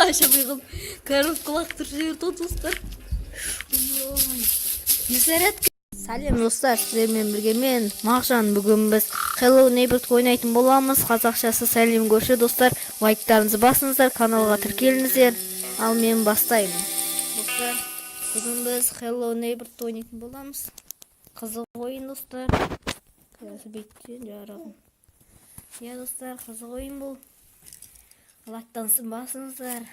Шабыгым көріп құлақ түршер достар. Салем достар, сіздермен бірге мен Мағжан. Бүгін біз Hello Neighborhood ойнайтын боламыз. Қазақшасы сәлем көрші достар. Лайктарыңызды басыңыздар, каналға тіркеліңіздер. Ал мен бастаймын. Достар, бүгін біз Hello Neighborhood ойнайтын боламыз. Қызық ойын достар. Қазір беттен жарағым. Достар, қызық ойын бұл. Лайктарыңызды басыңыздар.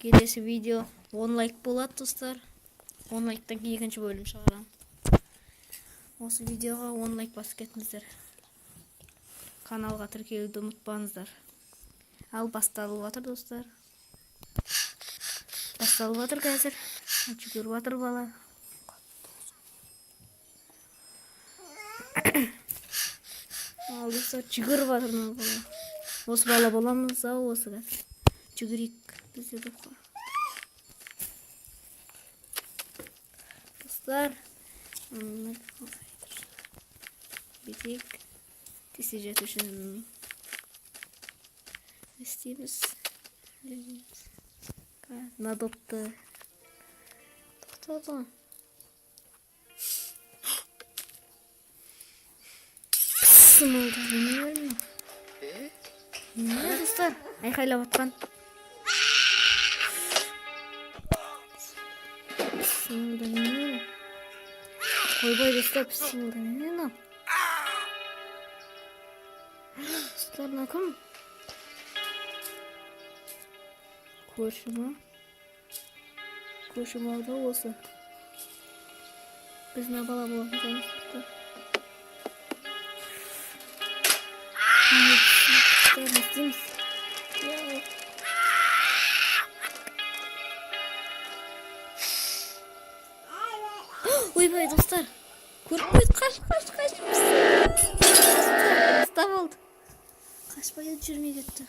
Келесі видео 10 лайк болады достар. 10 лайктан кейін екінші бөлім шығарамын. Осы видеоға 10 лайк басып кетіңіздер. Каналға тіркелуді ұмытпаңыздар. Ал басталып жатыр достар. Басталып жатыр қазір. Жүгіріп жатыр бала. Ал достар, жүгіріп жатыр бала. Осы бала боламыз, осы қазір. Жүгірейік бізде допқа. Достар, бетек тесе жету үшін істейміз. Надопты тоқтады. Пысымылды не достар? Айқайлап атқан. Пысымылды не? Ойбай достар, пысымылды не? Достар, на кім? Көрші малда осы. Біз на бала болатын жаңыз. Достар, не істейміз? Ойбай достар, көріп қойды, қаш. Достар болды. Қашпай жүрмей кетті.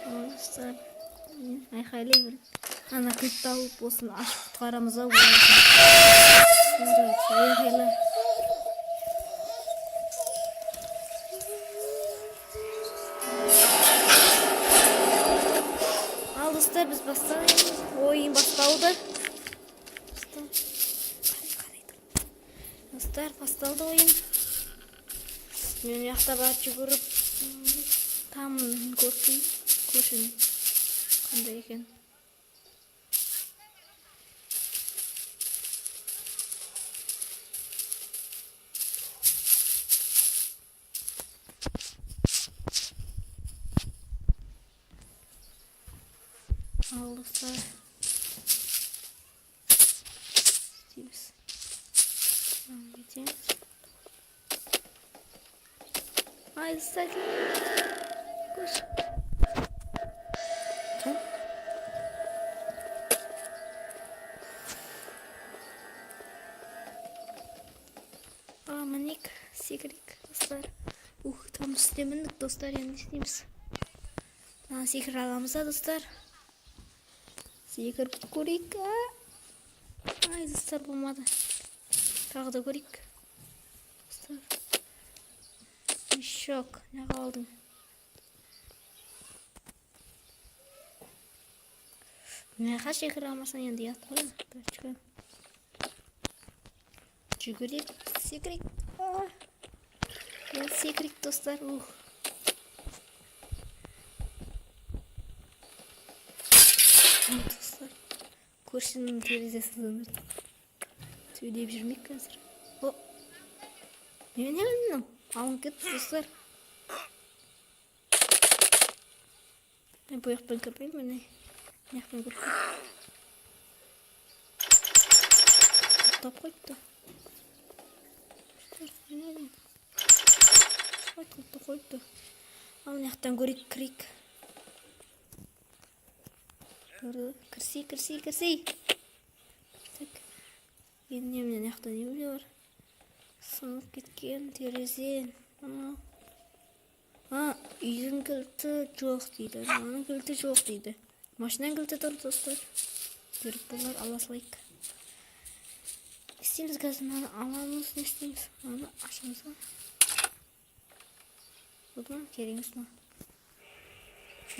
Достар, айқайлай бір. Ана кілтті алып, осыны ашып құтқарамыз ау. Айқайла. Ал достар, біз бастаймыз. Ойын басталды. Достар, басталды ойын. Мен яқта бар жүгіріп там көршін қандай екен. Ал достар, істейміз. Кетеміз. Ай, достар, көш. Мінек, секірек, достар. Там үстеміндік, достар, енді істейміз. Секір аламыз, достар. Секіріп көрейік. Ай, достар, болмады. Тағы да көрейік. Достар. Шок, не қалдың? Неға секір алмасан енді ят қойын. Жүгірек, секірек. Секірек, достар. Достар, көршінің терезесі дұндырдық. Сөйлеп жүрмек қазір. Не білмеймін? Алын кетті, достар. Мен бұл яқпен көрпеймін, мен не яқпен көрпеймін. Топ қойды. Достар, не білмеймін. Қойды, қойды. Ал не яқтан көрейік, кірейік. Кірсей. Енді не яқтан не біле бар. Сынып кеткен терезен. Үйдің кілті жоқ дейді. Аның кілті жоқ дейді. Машинан кілті тұр достар. Көріп болар, ала салайық. істейміз қазір? Мынаны аламыз, не істейміз? Мынаны ашамыз ба? Oldu mu? Керек емес маған.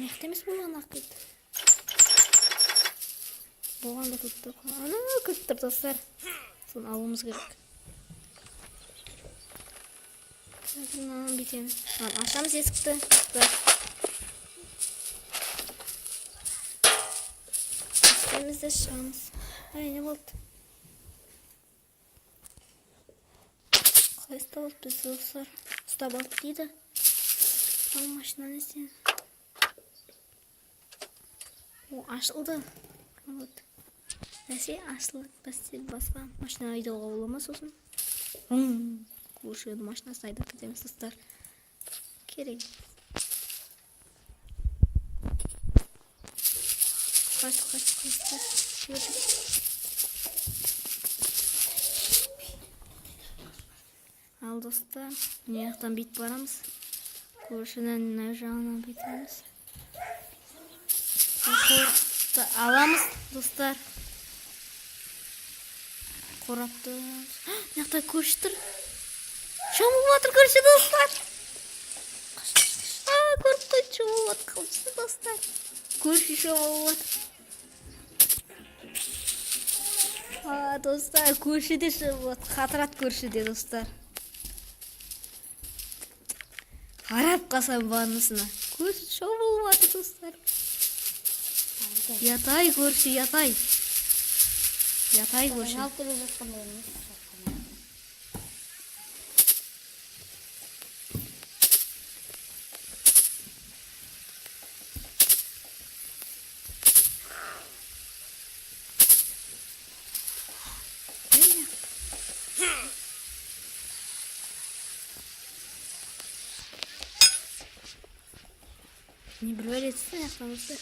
Мықты емес болған ақ кетті. Болғанда тұтты. Ана кіріп тұр достар. Соны алуымыз керек. Мынаны бүйтеміз. Ашамыз есікті. Есігіміз де шығамыз. Ай, не болды? Қалай ұстап алып бізді достар? Ұстап алып дейді. Ал машинаны істейін. О, ашылды. Вот. Нәрсе ашылды. Басқа машина айдауға бола ма сосын? Көрші машинасын айдап кетеміз достар. Керек. Қаш. Ал достар, мына жақтан бүйтіп барамыз. Көршінің мына жағынан бүйтеміз. Аламыз достар. Қорапты. Мына жақта көрші тұр. Шомылып отыр көрші достар. Көріп қойды, шомылып отыр көрші достар. Көрші шомылып отыр. Достар, көрші де шомылып отыр. Қатырат көрші де достар. Қарап қалсам ваннасына. Көрші шомылып отыр достар. Ятай көрші, ятай. Ятай көрші. Алып келе жатқандай емес. Не бөлетсің яқтамызды.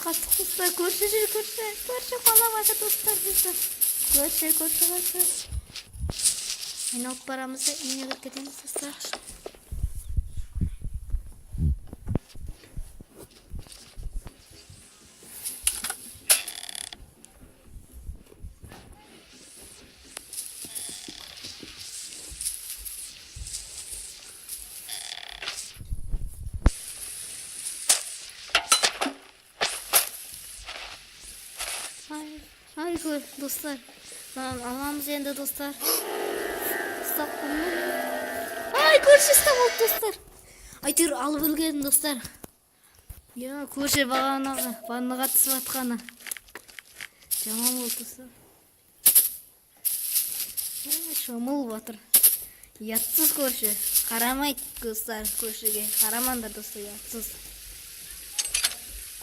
Қастық достар, көрші жүр, көрші қаламады достар бізді. Көрші. Айналып барамыз да үйіне кіріп кетеміз достар. Ай, достар. Аламыз енді достар. Ұстап қоймай. Ай, көрші ұстап алды достар. Айтыр алып үлгердім достар. Я, көрші ваннаға түсіп атқаны. Жаман болды достар. Шомылып отыр. Ятсыз көрші. Қарамайды достар көршіге. Қарамаңдар достар, ятсыз.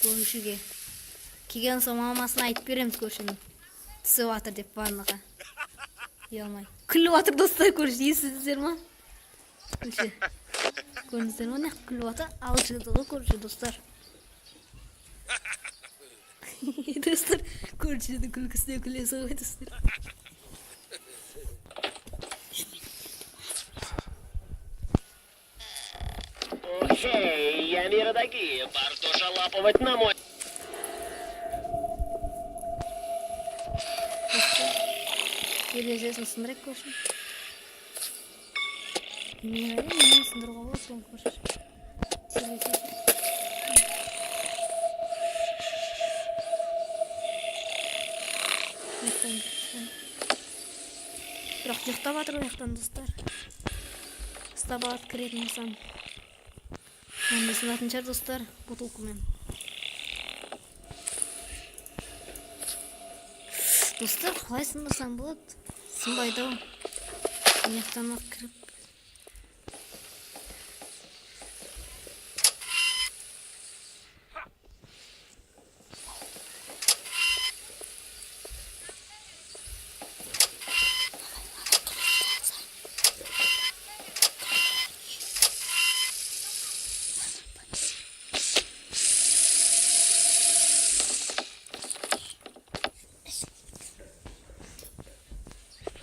Көршіге. Келген соң мамасына айтып береміз көршінің. Түсіп атыр деп ваннаға. Ұялмай. Күліп атыр достар көрші. Естідіңіздер ма? Көрші. Көрдіңіздер ма? Неғып күліп атыр? Алжыды ғой көрші достар. Достар, көршінің күлкісіне күлесі ғой достар. Эй, я миродоги, Бартоша лапывать на мой... Терезесін сындырайық көрші. Мен сындыруға болады соң көрші. Терезесін. Бірақ ұйықтап жатыр ұяқтан достар. Ұстап алып кіретін болсам. Онда сынатын шығар достар, бутылкамен. Достар, қалай сынбасам болады? Сынбайды ау. Ұяқтан-ақ кіріп.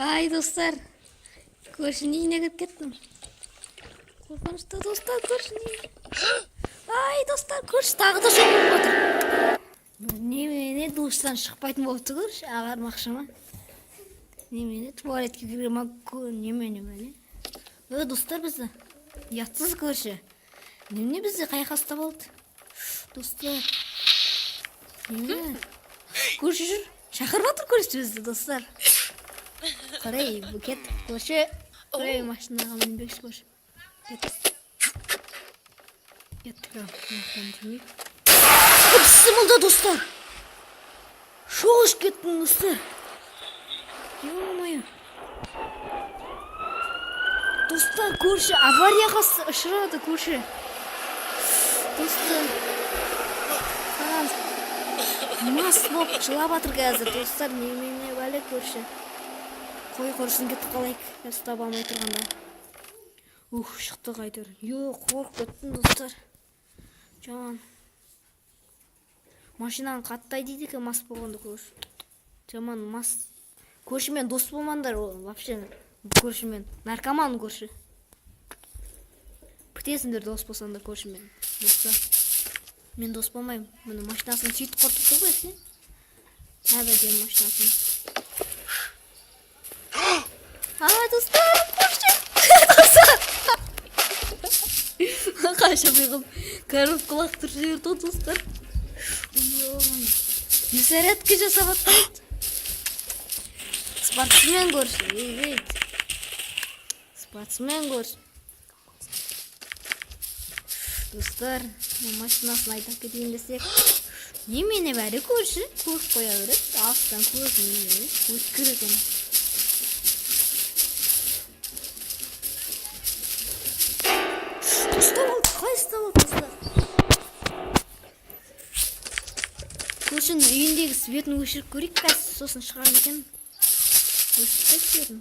Ай, достар, көршінің үйіне кіріп кеттім. Қорқынышты достар, көрші не? Ай, достар, көрші тағы да шоқ болып отыр. Немене душтан шықпайтын болыпты көрші, ағармақшы ма? Немене туалетке кірген ма? Немене? Достар, бізді ұятсыз көрші. Немене бізді қайқаста болды? Достар. Немене? Көрші жүр. Шақырып отыр көрші бізді, достар. Қарай, бүкет көрші. Қарай, машинаға мінбекші көрші. Сымылда достар. Шоғыш кеттің достар. Ё-моё. Достар, көрші аварияға ұшырады көрші. Достар. Мас болып жылап атыр қазір. Достар, немене бәле көрші. Қой құрысын кетіп қалайық. Ұстап алмай тұрғанда. Шықты қайтыр. Қорқып кеттім достар. Жаман. Машинаның қаттай дейді ке мас болғанды көрші. Жаман мас. Көршімен дос болмандар ол. Вообще көршімен. Наркоман көрші. Бітесіңдер дос болсаңдар көршімен. Достар. Мен дос болмайым. Мұны машинасын сөйтіп құртыпты ғой сен. Әбәден машинасын. Достар, көрші. Достар. Қаша бейғым. Кәріп құлақ тұрып жіберді достар. Зарядка жасап атпайды. Спортсмен көрші. Спортсмен көрші. Достар, машинасын айтып кетейін десек. Немене бәрі көрші? Көріп қоя береді. Астан көзіне өткір екен. Көршінің үйіндегі светін өшіріп көрейік қайсы, сосын шығарым екен. Өшіріп светін.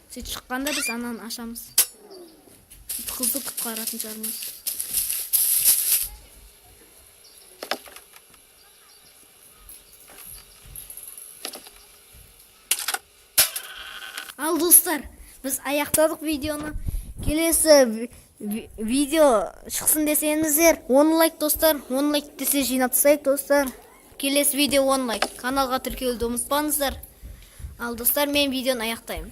Сөйтіп шыққанда біз ананы ашамыз. Сөйтіп қызды құтқаратын шығармыз. Ал достар, біз аяқтадық видеоны. Келесі видео шықсын десеңіздер 10 лайк достар, 10 лайк десе жинатсайық достар. Келесі видео 10 лайк. Каналға тіркелуді ұмытпаңыздар. Ал достар, мен видеоны аяқтаймын.